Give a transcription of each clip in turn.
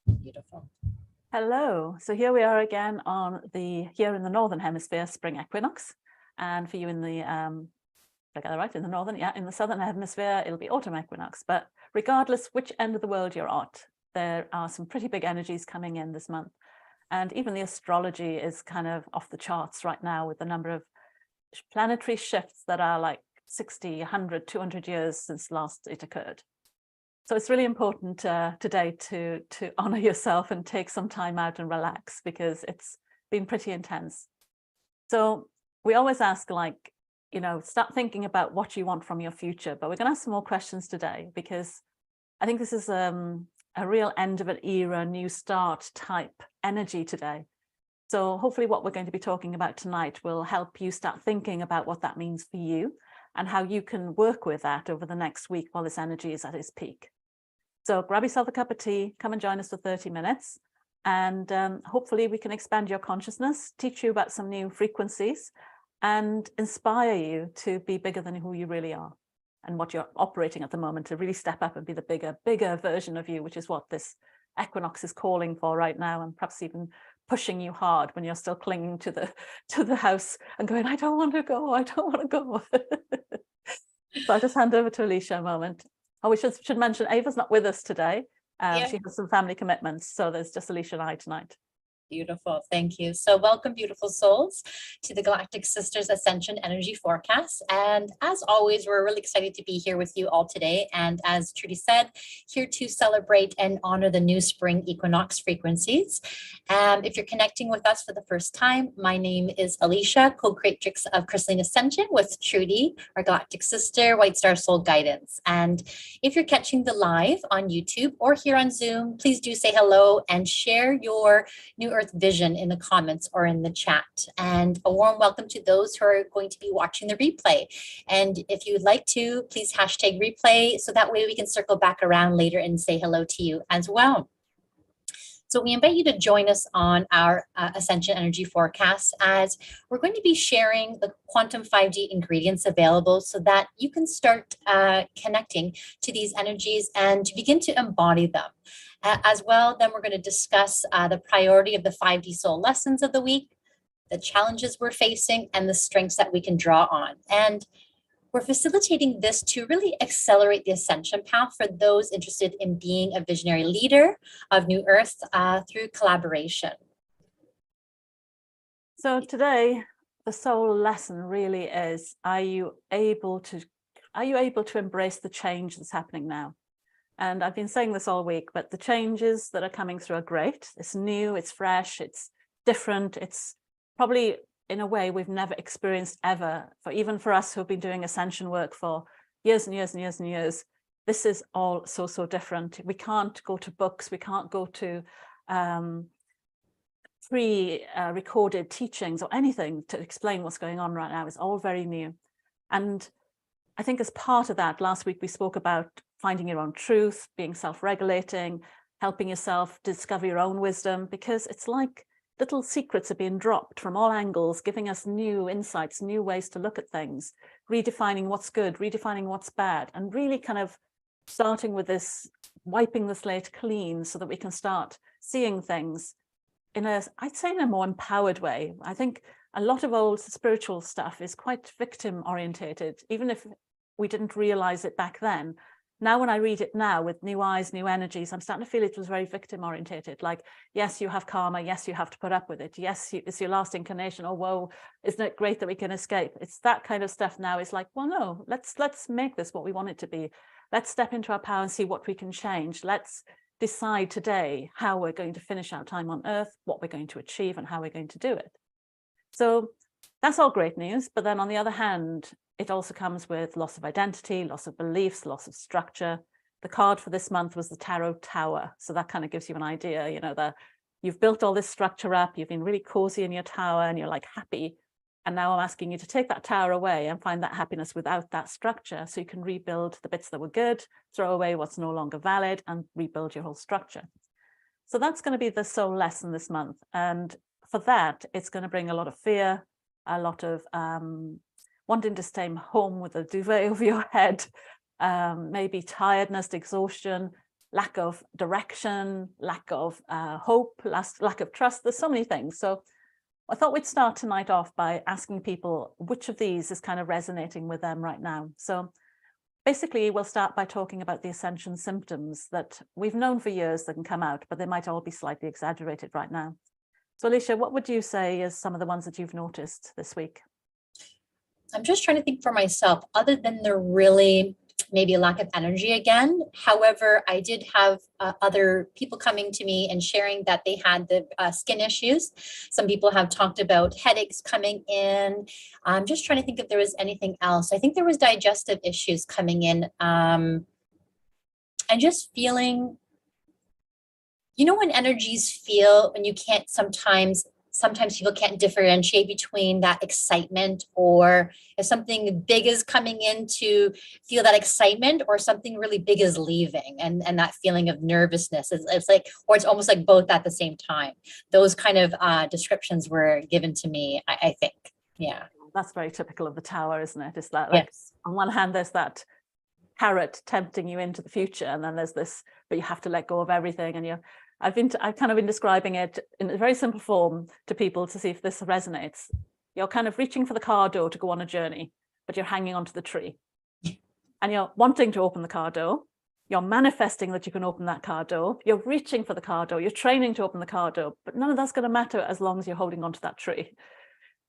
Beautiful. Hello. So here we are again on here in the Northern Hemisphere spring equinox. And for you in the, I got that right, in the Northern, yeah, in the Southern Hemisphere, it'll be autumn equinox. But regardless which end of the world you're at, there are some pretty big energies coming in this month. And even the astrology is kind of off the charts right now with the number of planetary shifts that are like 60, 100, 200 years since last it occurred. So it's really important today to honor yourself and take some time out and relax, because it's been pretty intense. So we always ask, like, start thinking about what you want from your future. But we're going to ask some more questions today, because I think this is a real end of an era, new start type energy today. So hopefully what we're going to be talking about tonight will help you start thinking about what that means for you and how you can work with that over the next week while this energy is at its peak. So grab yourself a cup of tea, come and join us for 30 minutes. And hopefully we can expand your consciousness, teach you about some new frequencies, and inspire you to be bigger than who you really are and what you're operating at the moment, to really step up and be the bigger version of you, which is what this equinox is calling for right now, and perhaps even pushing you hard when you're still clinging to the house and going, I don't want to go, I don't want to go. So I'll just hand over to Alicia a moment. Oh, we should mention Ava's not with us today. She has some family commitments, so there's just Alicia and I tonight. Beautiful. Thank you. So welcome, beautiful souls, to the Galactic Sisters Ascension Energy Forecast. And as always, we're really excited to be here with you all today. And as Trudy said, here to celebrate and honor the new spring equinox frequencies. If you're connecting with us for the first time, my name is Alicia, co-creatrix of Crystalline Ascension with Trudy, our Galactic Sister, White Star Soul Guidance. And if you're catching the live on YouTube or here on Zoom, please do say hello and share your New Earth vision in the comments or in the chat. And a warm welcome to those who are going to be watching the replay. And if you'd like to, please hashtag replay, so that way we can circle back around later and say hello to you as well. So we invite you to join us on our Ascension Energy Forecast, as we're going to be sharing the quantum 5D ingredients available so that you can start connecting to these energies and to begin to embody them. As well, then we're going to discuss the priority of the 5D soul lessons of the week, the challenges we're facing, and the strengths that we can draw on. And we're facilitating this to really accelerate the ascension path for those interested in being a visionary leader of New Earth through collaboration. So today, the soul lesson really is, are you able to embrace the change that's happening now? And I've been saying this all week, but the changes that are coming through are great. It's new, it's fresh, it's different. It's probably in a way we've never experienced ever. Even for us who've been doing ascension work for years and years and years and years, this is all so different. We can't go to books, we can't go to pre-recorded teachings or anything to explain what's going on right now. It's all very new. And I think as part of that, last week we spoke about finding your own truth, being self-regulating, helping yourself discover your own wisdom, because it's like little secrets are being dropped from all angles, giving us new insights, new ways to look at things, redefining what's good, redefining what's bad, and really kind of starting with this, wiping the slate clean so that we can start seeing things in I'd say in a more empowered way. I think a lot of old spiritual stuff is quite victim orientated, even if we didn't realize it back then. Now, when I read it now with new eyes, new energies, I'm starting to feel it was very victim orientated. Like, yes, you have karma. Yes, you have to put up with it. Yes, it's your last incarnation. Oh, whoa, isn't it great that we can escape? It's that kind of stuff now. It's like, well, no, let's make this what we want it to be. Let's step into our power and see what we can change. Let's decide today how we're going to finish our time on Earth, what we're going to achieve, and how we're going to do it. So that's all great news. But then on the other hand, it also comes with loss of identity, loss of beliefs, loss of structure. The card for this month was the Tarot Tower. So that kind of gives you an idea, you've built all this structure up, you've been really cozy in your tower and you're like happy. And now I'm asking you to take that tower away and find that happiness without that structure, so you can rebuild the bits that were good, throw away what's no longer valid, and rebuild your whole structure. So that's going to be the soul lesson this month. And for that, it's going to bring a lot of fear, a lot of wanting to stay home with a duvet over your head, maybe tiredness, exhaustion, lack of direction, lack of hope, lack of trust. There's so many things. So I thought we'd start tonight off by asking people which of these is kind of resonating with them right now. So basically, we'll start by talking about the ascension symptoms that we've known for years that can come out, but they might all be slightly exaggerated right now. So Alicia, what would you say is some of the ones that you've noticed this week? I'm just trying to think for myself, other than the really maybe a lack of energy again. However, I did have other people coming to me and sharing that they had the skin issues. Some people have talked about headaches coming in. I'm just trying to think if there was anything else. I think there was digestive issues coming in. And just feeling, you know, when energies feel, when you can't sometimes people can't differentiate between that excitement, or if something big is coming in to feel that excitement, or something really big is leaving, and that feeling of nervousness. It's like, or it's almost like both at the same time. Those kind of descriptions were given to me, I think. Yeah. That's very typical of the tower, isn't it? It's that, like, yes, on one hand, there's that carrot tempting you into the future, and then there's this, but you have to let go of everything, and I've kind of been describing it in a very simple form to people to see if this resonates. You're kind of reaching for the car door to go on a journey, but you're hanging onto the tree. And you're wanting to open the car door. You're manifesting that you can open that car door. You're reaching for the car door. You're training to open the car door, but none of that's going to matter as long as you're holding onto that tree.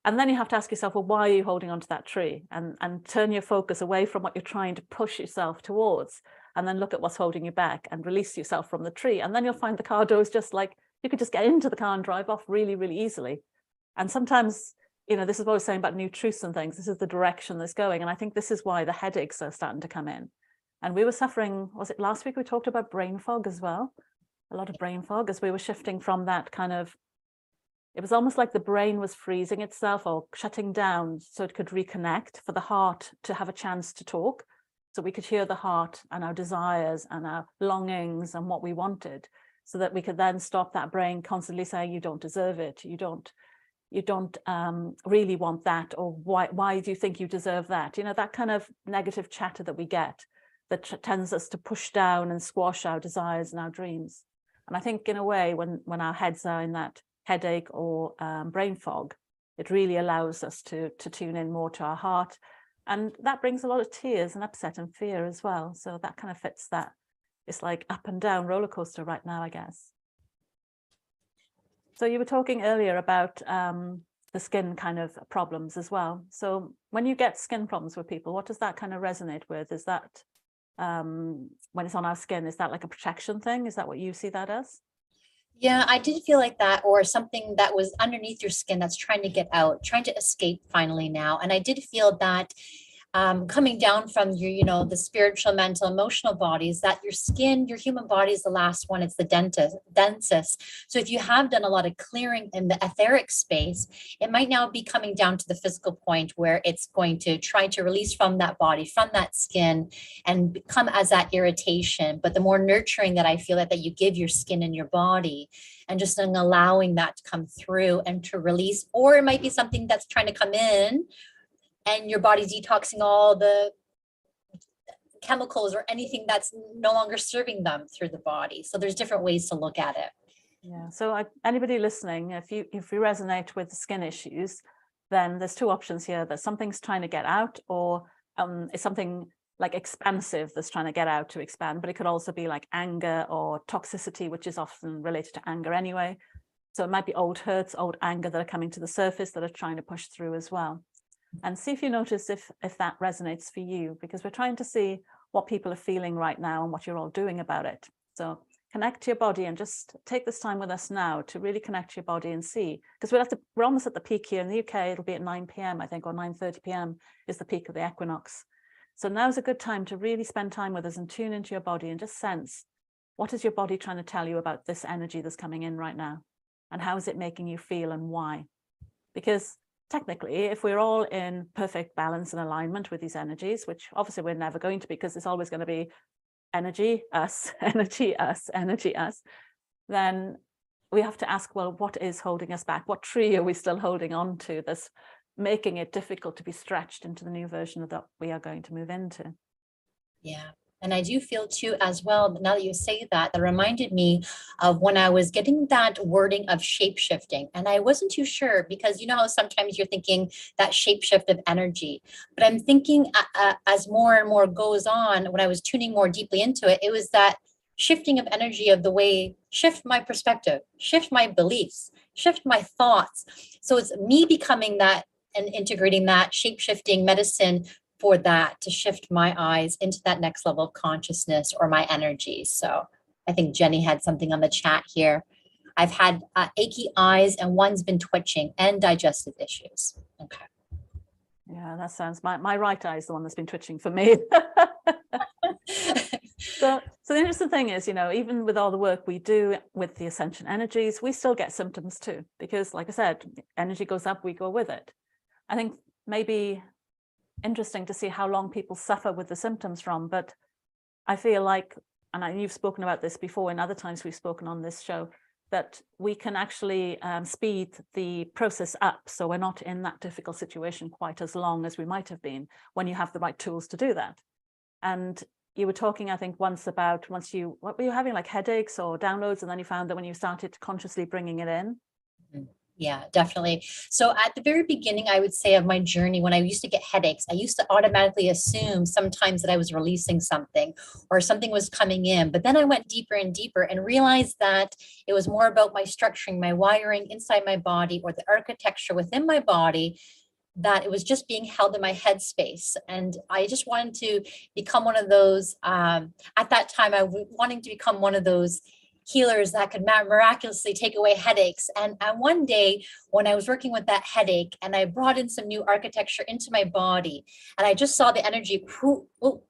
And then you have to ask yourself, well, why are you holding onto that tree? And turn your focus away from what you're trying to push yourself towards, and then look at what's holding you back and release yourself from the tree. And then you'll find the car door is just like, you could just get into the car and drive off really, really easily. And sometimes, you know, this is what I was saying about new truths and things. This is the direction that's going. And I think this is why the headaches are starting to come in. And we were suffering, was it last week we talked about brain fog as well? A lot of brain fog as we were shifting from that kind of, it was almost like the brain was freezing itself or shutting down so it could reconnect, for the heart to have a chance to talk. So we could hear the heart and our desires and our longings and what we wanted, so that we could then stop that brain constantly saying, you don't deserve it. You don't really want that. Or why do you think you deserve that? You know, that kind of negative chatter that we get that tends us to push down and squash our desires and our dreams. And I think in a way, when our heads are in that headache or brain fog, it really allows us to tune in more to our heart. And that brings a lot of tears and upset and fear as well. So that kind of fits that. It's like up and down roller coaster right now, I guess. So you were talking earlier about the skin kind of problems as well. So when you get skin problems with people, what does that kind of resonate with? Is that when it's on our skin, is that like a protection thing? Is that what you see that as? Yeah, I did feel like that, or something that was underneath your skin that's trying to get out, trying to escape finally now. And I did feel that coming down from your, you know, the spiritual, mental, emotional bodies, that your skin, your human body is the last one. It's the densest. So if you have done a lot of clearing in the etheric space, it might now be coming down to the physical point where it's going to try to release from that body, from that skin, and come as that irritation. But the more nurturing that I feel that you give your skin and your body, and just allowing that to come through and to release, or it might be something that's trying to come in, and your body's detoxing all the chemicals or anything that's no longer serving them through the body. So there's different ways to look at it. Yeah. So anybody listening, if you resonate with the skin issues, then there's two options here. That something's trying to get out, or it's something like expansive that's trying to get out to expand. But it could also be like anger or toxicity, which is often related to anger anyway. So it might be old hurts, old anger that are coming to the surface that are trying to push through as well. And see if you notice if that resonates for you, because we're trying to see what people are feeling right now and what you're all doing about it. So connect to your body and just take this time with us now to really connect to your body and see, because we're almost at the peak here in the UK. It'll be at 9 p.m. I think, or 9:30 p.m. is the peak of the equinox. So now's a good time to really spend time with us and tune into your body and just sense, what is your body trying to tell you about this energy that's coming in right now? And how is it making you feel, and why? Because technically, if we're all in perfect balance and alignment with these energies, which obviously we're never going to be, because it's always going to be energy, us, energy, us, energy, us, then we have to ask, well, what is holding us back? What tree are we still holding on to that's making it difficult to be stretched into the new version that we are going to move into? Yeah. And I do feel too, as well, now that you say that, that reminded me of when I was getting that wording of shape shifting. And I wasn't too sure because you know how sometimes you're thinking that shape shift of energy. But I'm thinking as more and more goes on, when I was tuning more deeply into it, it was that shifting of energy of the way, shift my perspective, shift my beliefs, shift my thoughts. So it's me becoming that and integrating that shape shifting medicine for that to shift my eyes into that next level of consciousness or my energy. So I think Jenny had something on the chat here. I've had achy eyes and one's been twitching and digestive issues. Okay. Yeah, that sounds, my right eye is the one that's been twitching for me. So the interesting thing is, you know, even with all the work we do with the ascension energies, we still get symptoms too, because like I said, energy goes up, we go with it. I think maybe interesting to see how long people suffer with the symptoms from, but I feel like, and you've spoken about this before in other times we've spoken on this show, that we can actually speed the process up, so we're not in that difficult situation quite as long as we might have been when you have the right tools to do that. And you were talking, I think, once about what were you having, like headaches or downloads, and then you found that when you started consciously bringing it in. Yeah, definitely. So at the very beginning, I would say, of my journey, when I used to get headaches, I used to automatically assume sometimes that I was releasing something or something was coming in. But then I went deeper and deeper and realized that it was more about my structuring, my wiring inside my body, or the architecture within my body, that it was just being held in my headspace. And I just wanted to become one of those, at that time, I was wanting to become one of those healers that could miraculously take away headaches. And one day when I was working with that headache and I brought in some new architecture into my body, and I just saw the energy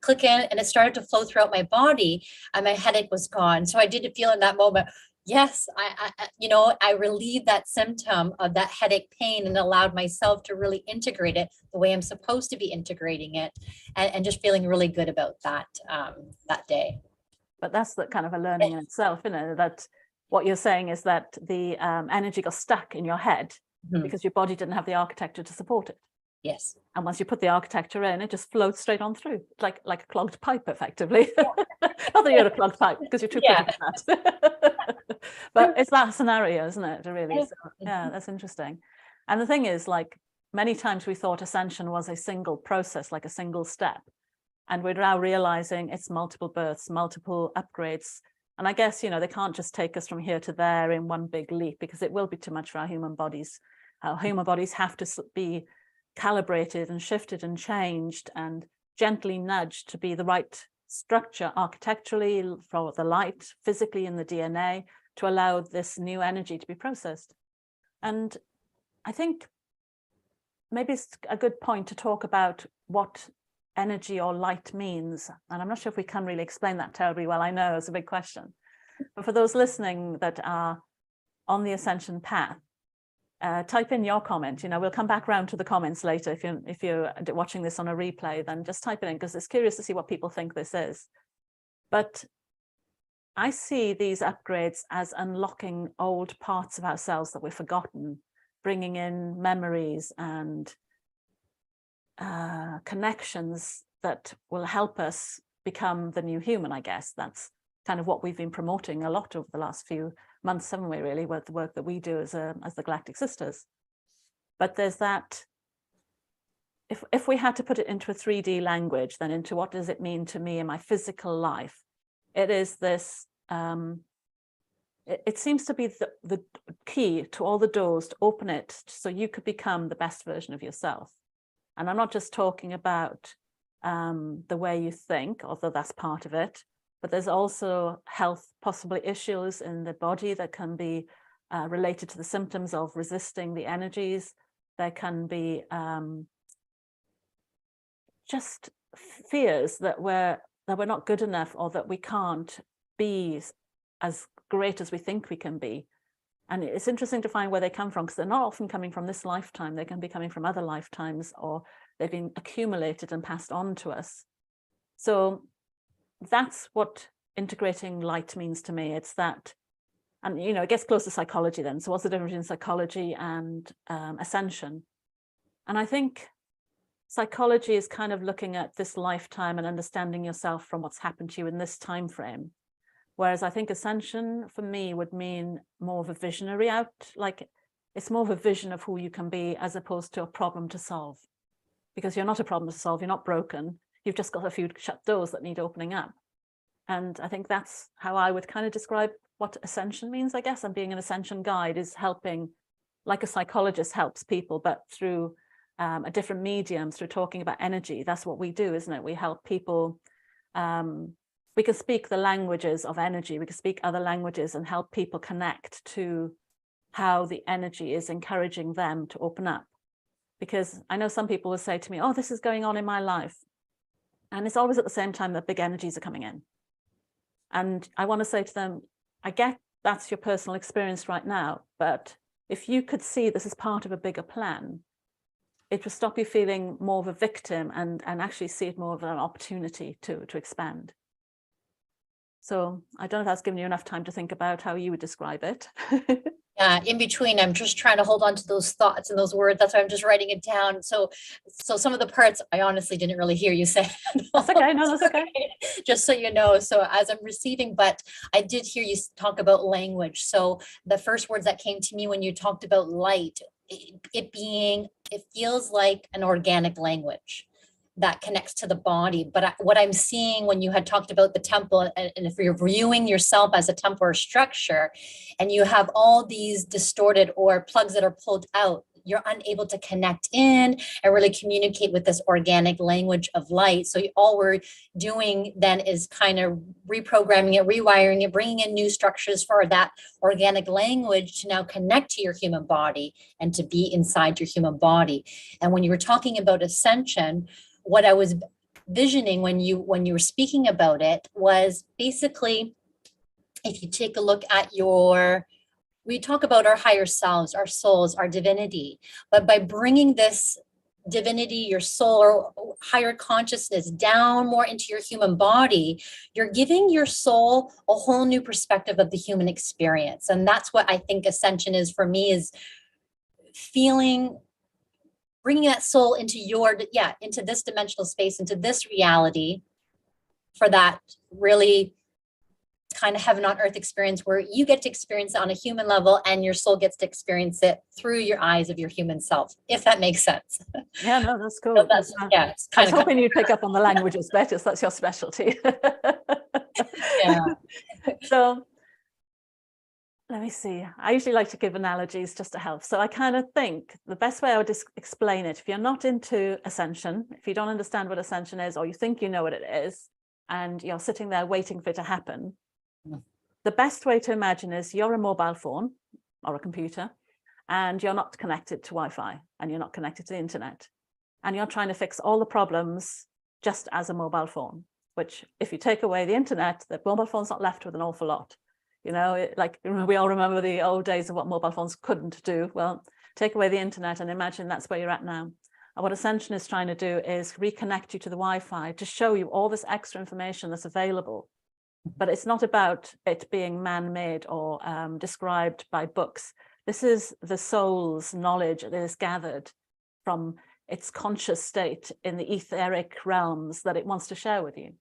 click in and it started to flow throughout my body, and my headache was gone. So I did feel in that moment, yes, I relieved that symptom of that headache pain and allowed myself to really integrate it the way I'm supposed to be integrating it, and just feeling really good about that that day. But that's the kind of a learning in itself, you know, that what you're saying is that the energy got stuck in your head because your body didn't have the architecture to support it. Yes. And once you put the architecture in, it just floats straight on through, like a clogged pipe, effectively. Not that you're a clogged pipe, because you're too pretty for that. But it's that scenario, isn't it, really? So, yeah, that's interesting. And the thing is, like, many times we thought ascension was a single process, like a single step. And we're now realizing it's multiple births, multiple upgrades. And I guess, you know, they can't just take us from here to there in one big leap, because it will be too much for our human bodies. Our human bodies have to be calibrated and shifted and changed and gently nudged to be the right structure architecturally for the light, physically in the DNA, to allow this new energy to be processed. And I think maybe it's a good point to talk about what energy or light means. And I'm not sure if we can really explain that terribly well. I know it's a big question. But for those listening that are on the ascension path, type in your comment. You know, we'll come back around to the comments later. If you're watching this on a replay, then just type it in, because it's curious to see what people think this is. But I see these upgrades as unlocking old parts of ourselves that we've forgotten, bringing in memories and connections that will help us become the new human, I guess. That's kind of what we've been promoting a lot over the last few months, haven't we, really, with the work that we do as the Galactic Sisters. But there's that, if we had to put it into a 3D language, then into what does it mean to me in my physical life, it is this, it seems to be the key to all the doors to open it so you could become the best version of yourself. And I'm not just talking about the way you think, although that's part of it, but there's also health, possibly issues in the body that can be related to the symptoms of resisting the energies. There can be just fears that we're not good enough, or that we can't be as great as we think we can be. And it's interesting to find where they come from, because they're not often coming from this lifetime. They can be coming from other lifetimes, or they've been accumulated and passed on to us. So that's what integrating light means to me. It's that, and you know, it gets close to psychology then. So what's the difference between psychology and ascension? And I think psychology is kind of looking at this lifetime and understanding yourself from what's happened to you in this time frame. Whereas I think ascension for me would mean more of a visionary out, like it's more of a vision of who you can be as opposed to a problem to solve. Because you're not a problem to solve, you're not broken, you've just got a few shut doors that need opening up. And I think that's how I would kind of describe what ascension means, I guess. And being an ascension guide is helping, like a psychologist helps people, but through a different medium, through talking about energy. That's what we do, isn't it? We help people. We can speak the languages of energy. We can speak other languages and help people connect to how the energy is encouraging them to open up. Because I know some people will say to me, oh, this is going on in my life. And it's always at the same time that big energies are coming in. And I want to say to them, I get that's your personal experience right now, but if you could see this as part of a bigger plan, it will stop you feeling more of a victim and actually see it more of an opportunity to expand. So I don't know if that's given you enough time to think about how you would describe it. Yeah, in between, I'm just trying to hold on to those thoughts and those words. That's why I'm just writing it down. So some of the parts I honestly didn't really hear you say. That's okay. No, that's okay. Just so you know. So as I'm receiving, but I did hear you talk about language. So the first words that came to me when you talked about light, it feels like an organic language that connects to the body. But what I'm seeing when you had talked about the temple, and if you're viewing yourself as a temple or structure, and you have all these distorted or plugs that are pulled out, you're unable to connect in and really communicate with this organic language of light. So all we're doing then is kind of reprogramming it, rewiring it, bringing in new structures for that organic language to now connect to your human body and to be inside your human body. And when you were talking about ascension, what I was visioning when you were speaking about it was basically, if you take a look at we talk about our higher selves, our souls, our divinity, but by bringing this divinity, your soul or higher consciousness down more into your human body, you're giving your soul a whole new perspective of the human experience. And that's what I think ascension is for me, is bringing that soul into into this dimensional space, into this reality, for that really kind of heaven on earth experience where you get to experience it on a human level and your soul gets to experience it through your eyes of your human self, if that makes sense. Yeah, no, that's cool. So that's, yeah, it's I was hoping you'd pick up on the languages better, so that's your specialty. Yeah. So let me see. I usually like to give analogies just to help. So I kind of think the best way I would explain it, if you're not into ascension, if you don't understand what ascension is, or you think you know what it is, and you're sitting there waiting for it to happen, the best way to imagine is you're a mobile phone or a computer, and you're not connected to Wi-Fi, and you're not connected to the internet, and you're trying to fix all the problems just as a mobile phone, which if you take away the internet, the mobile phone's not left with an awful lot. You know, like we all remember the old days of what mobile phones couldn't do. Well, take away the internet and imagine that's where you're at now. And what Ascension is trying to do is reconnect you to the Wi-Fi to show you all this extra information that's available. But it's not about it being man-made or described by books. This is the soul's knowledge that is gathered from its conscious state in the etheric realms that it wants to share with you.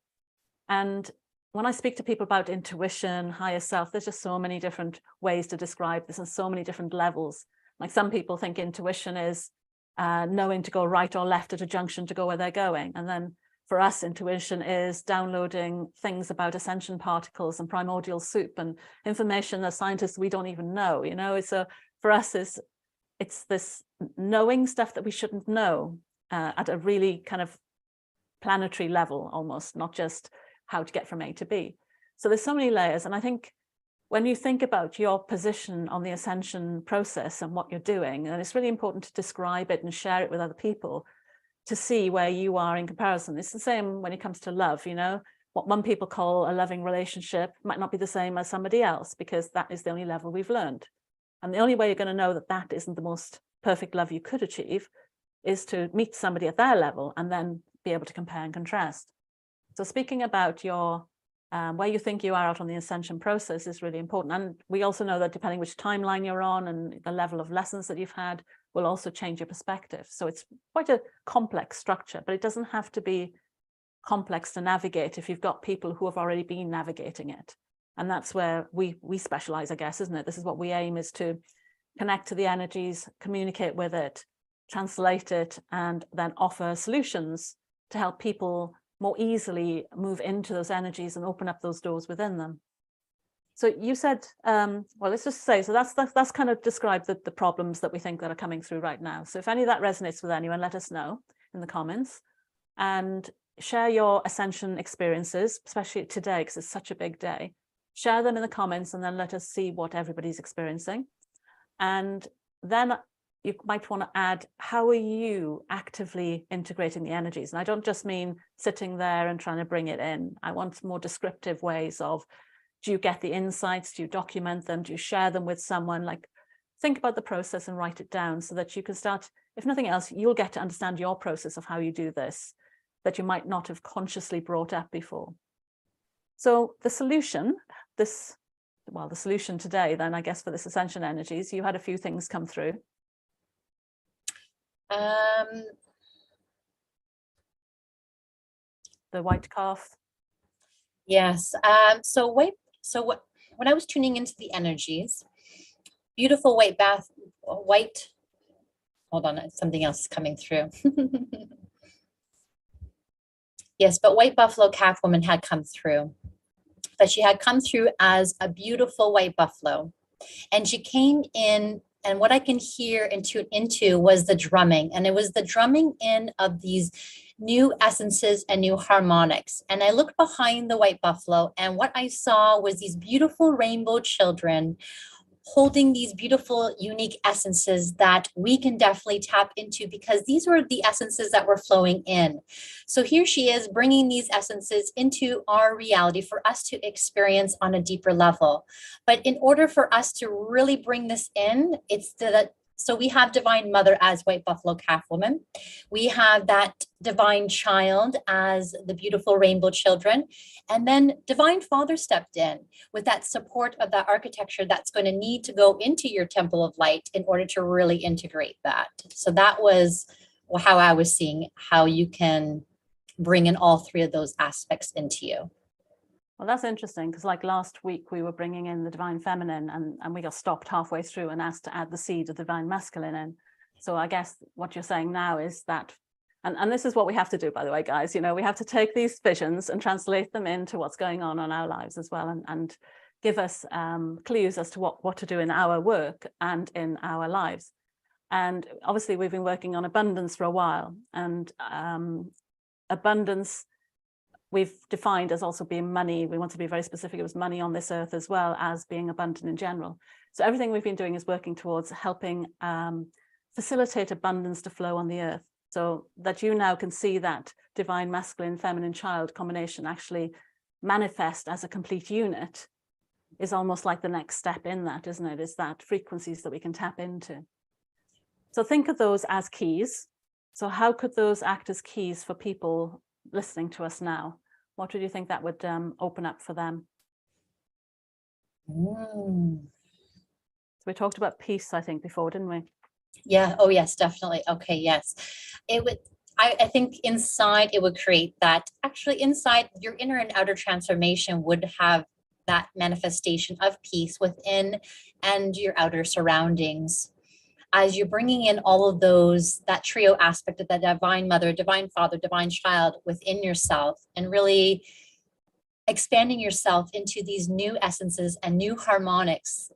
And when I speak to people about intuition, higher self, there's just so many different ways to describe this and so many different levels. Like some people think intuition is knowing to go right or left at a junction to go where they're going. And then for us, intuition is downloading things about ascension particles and primordial soup and information that scientists we don't even know. You know, for us, it's this knowing stuff that we shouldn't know at a really kind of planetary level, almost, not just how to get from A to B. So there's so many layers. And I think when you think about your position on the ascension process and what you're doing, and it's really important to describe it and share it with other people to see where you are in comparison. It's the same when it comes to love, you know, what one people call a loving relationship might not be the same as somebody else, because that is the only level we've learned. And the only way you're going to know that that isn't the most perfect love you could achieve is to meet somebody at their level and then be able to compare and contrast. So speaking about your where you think you are out on the ascension process is really important. And we also know that depending which timeline you're on and the level of lessons that you've had will also change your perspective. So it's quite a complex structure, but it doesn't have to be complex to navigate if you've got people who have already been navigating it. And that's where we specialize, I guess, isn't it? This is what we aim, is to connect to the energies, communicate with it, translate it, and then offer solutions to help people more easily move into those energies and open up those doors within them. So you said, well, let's just say, so that's kind of described the problems that we think that are coming through right now. So if any of that resonates with anyone, let us know in the comments and share your ascension experiences, especially today, because it's such a big day. Share them in the comments and then let us see what everybody's experiencing. And then you might want to add, how are you actively integrating the energies? And I don't just mean sitting there and trying to bring it in. I want more descriptive ways of, do you get the insights? Do you document them? Do you share them with someone? Like, think about the process and write it down so that you can start, if nothing else, you'll get to understand your process of how you do this that you might not have consciously brought up before. So the solution, the solution today, then, I guess, for this ascension energies, you had a few things come through. The white calf. Yes. When I was tuning into the energies, beautiful white, hold on, something else is coming through. Yes, but white buffalo calf woman had come through. But she had come through as a beautiful white buffalo. And she came in, and what I can hear and tune into was the drumming. And it was the drumming in of these new essences and new harmonics. And I looked behind the white buffalo, and what I saw was these beautiful rainbow children holding these beautiful, unique essences that we can definitely tap into, because these were the essences that were flowing in. So here she is bringing these essences into our reality for us to experience on a deeper level. But in order for us to really bring this in, so we have Divine Mother as White Buffalo Calf Woman. We have that Divine Child as the beautiful rainbow children. And then Divine Father stepped in with that support of that architecture that's going to need to go into your temple of light in order to really integrate that. So that was how I was seeing how you can bring in all three of those aspects into you. Well, that's interesting, because like last week we were bringing in the Divine Feminine, and we got stopped halfway through and asked to add the seed of the Divine Masculine in. So I guess what you're saying now is that, and this is what we have to do, by the way, guys, you know, we have to take these visions and translate them into what's going on in our lives as well, and give us clues as to what to do in our work and in our lives. And obviously we've been working on abundance for a while, and abundance we've defined as also being money. We want to be very specific. It was money on this earth, as well as being abundant in general. So everything we've been doing is working towards helping facilitate abundance to flow on the earth, so that you now can see that divine masculine, feminine child combination actually manifest as a complete unit is almost like the next step in that, isn't it? Is that frequencies that we can tap into. So think of those as keys. So how could those act as keys for people listening to us now? What would you think that would open up for them? So we talked about peace, I think, before, didn't we? Yeah. Oh, yes, definitely. Okay. Yes. It would, I think inside it would create that, actually inside your inner and outer transformation would have that manifestation of peace within and your outer surroundings. As you're bringing in all of those, that trio aspect of the Divine Mother, Divine Father, Divine Child within yourself, and really expanding yourself into these new essences and new harmonics.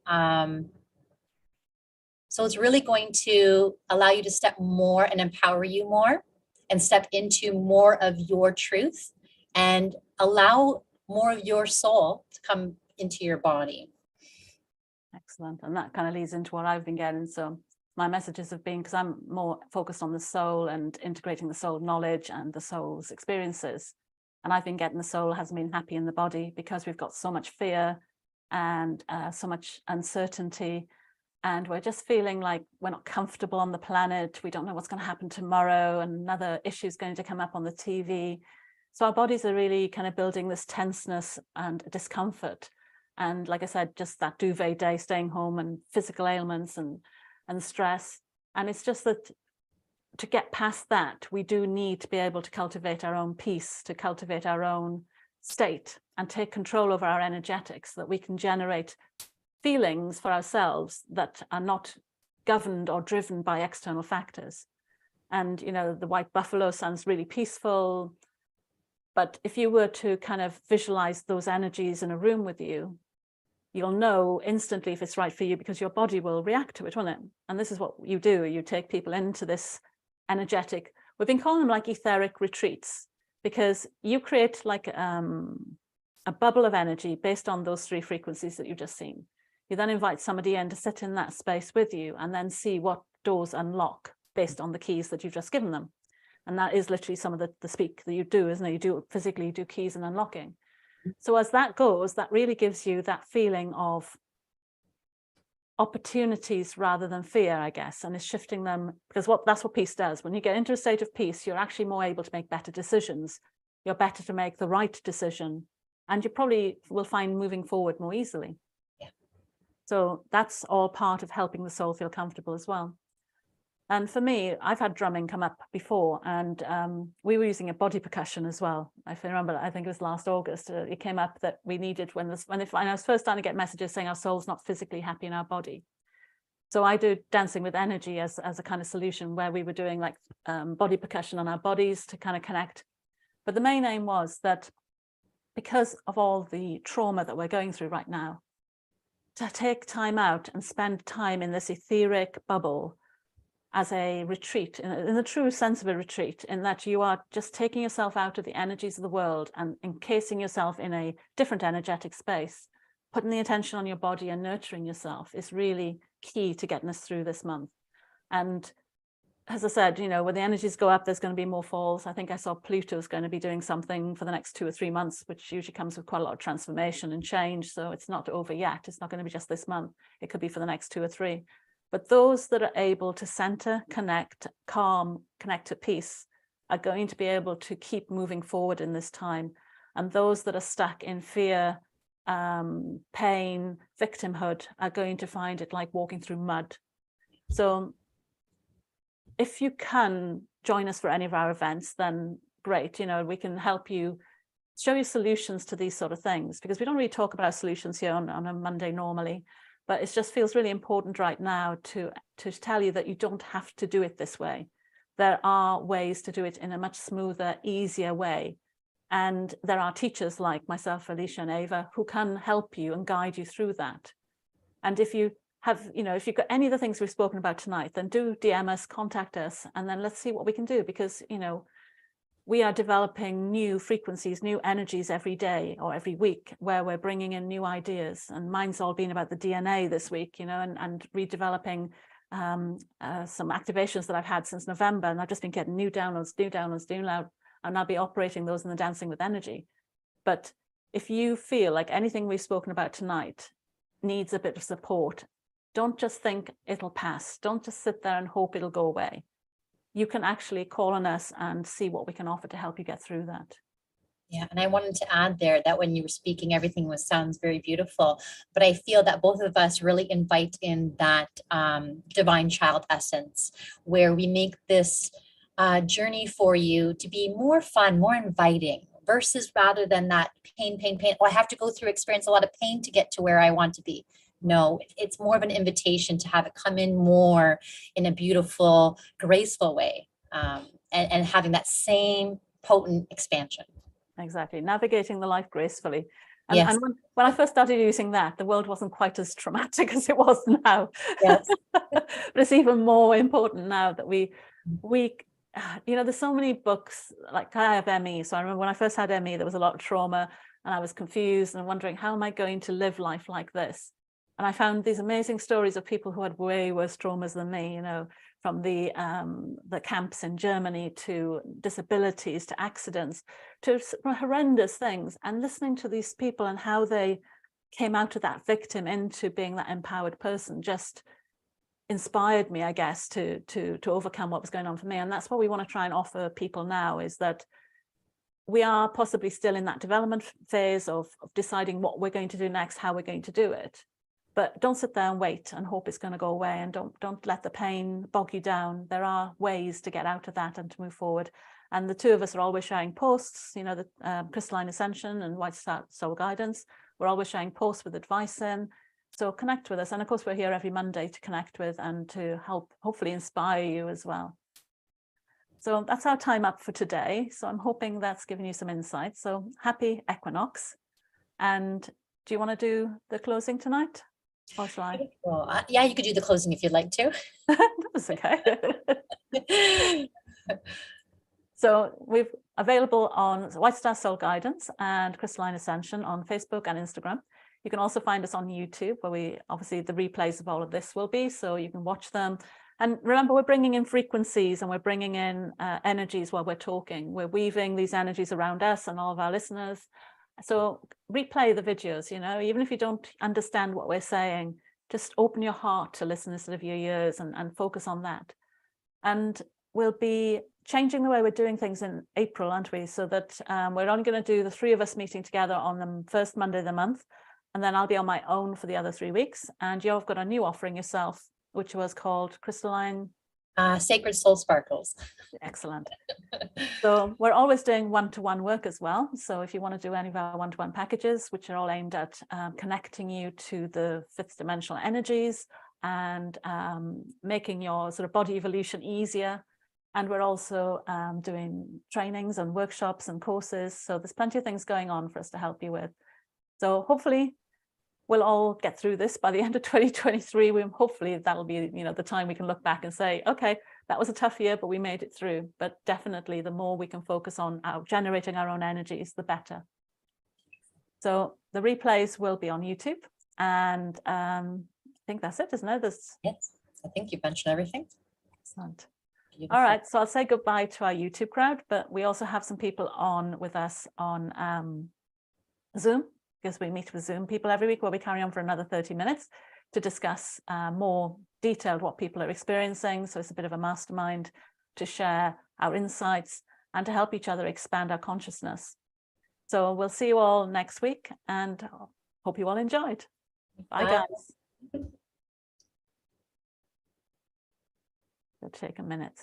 So it's really going to allow you to step more and empower you more, and step into more of your truth, and allow more of your soul to come into your body. Excellent. And that kind of leads into what I've been getting. So my messages have been, because I'm more focused on the soul and integrating the soul knowledge and the soul's experiences. And I've been getting the soul hasn't been happy in the body, because we've got so much fear and so much uncertainty. And we're just feeling like we're not comfortable on the planet. We don't know what's going to happen tomorrow. And another issue is going to come up on the TV. So our bodies are really kind of building this tenseness and discomfort. And like I said, just that duvet day, staying home, and physical ailments and stress. And it's just that to get past that, we do need to be able to cultivate our own peace, to cultivate our own state and take control over our energetics, so that we can generate feelings for ourselves that are not governed or driven by external factors. And, you know, the white buffalo sounds really peaceful, but if you were to kind of visualize those energies in a room with you, you'll know instantly if it's right for you, because your body will react to it, won't it? And this is what you do. You take people into this energetic, we've been calling them like etheric retreats, because you create like a bubble of energy based on those 3 frequencies that you've just seen. You then invite somebody in to sit in that space with you and then see what doors unlock based on the keys that you've just given them. And that is literally some of the speak that you do, isn't it? You do physically, you do keys and unlocking. So as that goes, that really gives you that feeling of opportunities rather than fear, I guess, and is shifting them, because that's what peace does. When you get into a state of peace, you're actually more able to make better decisions. You're better to make the right decision, and you probably will find moving forward more easily. Yeah. So that's all part of helping the soul feel comfortable as well. And for me, I've had drumming come up before, and we were using a body percussion as well. If I remember, I think it was last August, it came up that we needed, when I was first starting to get messages saying our soul's not physically happy in our body. So I do dancing with energy as a kind of solution, where we were doing like body percussion on our bodies to kind of connect. But the main aim was that because of all the trauma that we're going through right now, to take time out and spend time in this etheric bubble as a retreat, in the true sense of a retreat, in that you are just taking yourself out of the energies of the world and encasing yourself in a different energetic space, putting the attention on your body and nurturing yourself is really key to getting us through this month. And as I said, you know, when the energies go up, there's going to be more falls. I think I saw Pluto's going to be doing something for the next 2 or 3 months, which usually comes with quite a lot of transformation and change. So it's not over yet. It's not going to be just this month. It could be for the next 2 or 3. But those that are able to center, connect, calm, connect to peace are going to be able to keep moving forward in this time. And those that are stuck in fear, pain, victimhood are going to find it like walking through mud. So if you can join us for any of our events, then great. You know, we can help you, show you solutions to these sort of things, because we don't really talk about solutions here on a Monday normally. But it just feels really important right now to tell you that you don't have to do it this way. There are ways to do it in a much smoother, easier way. And there are teachers like myself, Alicia and Ava, who can help you and guide you through that. And if you have, you know, if you've got any of the things we've spoken about tonight, then do DM us, contact us, and then let's see what we can do. Because, you know, we are developing new frequencies, new energies every day or every week, where we're bringing in new ideas. And mine's all been about the DNA this week, you know, and redeveloping some activations that I've had since November. And I've just been getting new downloads, and I'll be operating those in the Dancing with Energy. But if you feel like anything we've spoken about tonight needs a bit of support, don't just think it'll pass. Don't just sit there and hope it'll go away. You can actually call on us and see what we can offer to help you get through that. Yeah, and I wanted to add there that when you were speaking, everything sounds very beautiful, but I feel that both of us really invite in that divine child essence, where we make this journey for you to be more fun, more inviting, versus rather than that pain, oh, I have to go through, experience a lot of pain to get to where I want to be. No, it's more of an invitation to have it come in more in a beautiful, graceful way, and having that same potent expansion. Exactly. Navigating the life gracefully. And, yes. And when I first started using that, the world wasn't quite as traumatic as it was now. Yes. But it's even more important now that we, you know, there's so many books, like I have ME. So I remember when I first had ME, there was a lot of trauma, and I was confused and wondering, how am I going to live life like this? And I found these amazing stories of people who had way worse traumas than me, you know, from the camps in Germany to disabilities, to accidents, to horrendous things. And listening to these people and how they came out of that victim into being that empowered person just inspired me, I guess, to overcome what was going on for me. And that's what we want to try and offer people now, is that we are possibly still in that development phase of deciding what we're going to do next, how we're going to do it. But don't sit there and wait and hope it's going to go away, and don't let the pain bog you down. There are ways to get out of that and to move forward. And the two of us are always sharing posts, you know, the Crystalline Ascension and White Star Soul Guidance. We're always sharing posts with advice in. So connect with us. And of course, we're here every Monday to connect with and to help hopefully inspire you as well. So that's our time up for today. So I'm hoping that's given you some insight. So happy equinox. And do you want to do the closing tonight? Or shall I? Well, yeah, you could do the closing if you'd like to. That's okay. So we're available on White Star Soul Guidance and Crystalline Ascension on Facebook and Instagram. You can also find us on YouTube, where we obviously the replays of all of this will be, so you can watch them. And remember, we're bringing in frequencies and we're bringing in energies while we're talking. We're weaving these energies around us and all of our listeners. So replay the videos, you know, even if you don't understand what we're saying, just open your heart to listen instead of your ears and focus on that. And we'll be changing the way we're doing things in April, aren't we? So that we're only going to do the three of us meeting together on the first Monday of the month. And then I'll be on my own for the other 3 weeks. And you've got a new offering yourself, which was called Crystalline Sacred Soul Sparkles. Excellent. So we're always doing one-to-one work as well. So if you want to do any of our one-to-one packages, which are all aimed at connecting you to the fifth dimensional energies and making your sort of body evolution easier. And we're also doing trainings and workshops and courses. So there's plenty of things going on for us to help you with. So hopefully we'll all get through this by the end of 2023. Hopefully that'll be, you know, the time we can look back and say, okay, that was a tough year, but we made it through. But definitely the more we can focus on generating our own energies, the better. So the replays will be on YouTube. And I think that's it, isn't it? Yes, I think you've mentioned everything. Excellent. Beautiful. All right, so I'll say goodbye to our YouTube crowd, but we also have some people on with us on Zoom, because we meet with Zoom people every week, where we carry on for another 30 minutes to discuss more detailed what people are experiencing. So it's a bit of a mastermind to share our insights and to help each other expand our consciousness. So we'll see you all next week, and hope you all enjoyed. Bye, guys. It'll take a minute.